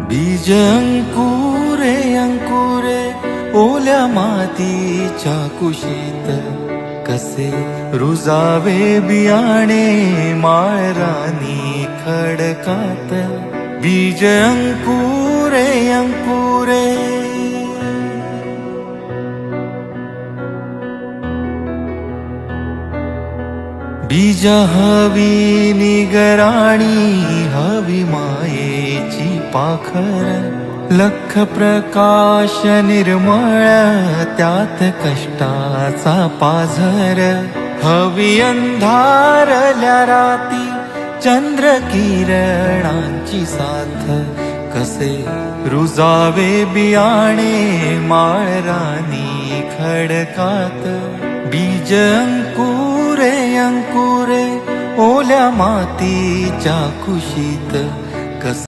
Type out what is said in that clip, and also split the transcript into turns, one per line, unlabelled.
बीज अंकुरे अंकुरे ओल्या मातीच्या कुशीत, कसे रुजावे बियाणे माळरानी खडकात. बीज अंकुरे अंकुरे बीज हवी निगराणी, हवी मायेची पाखर. लख प्रकाश निर्मळ त्यात कष्टाचा पाझर. हवी अंधारल्या राती चंद्र किरणांची साथ, कसे रुजावे बियाणे माळरानी खडकात. बीज अंकुरे अंकुरे ओल्या मातीच्या कुशीत, कसे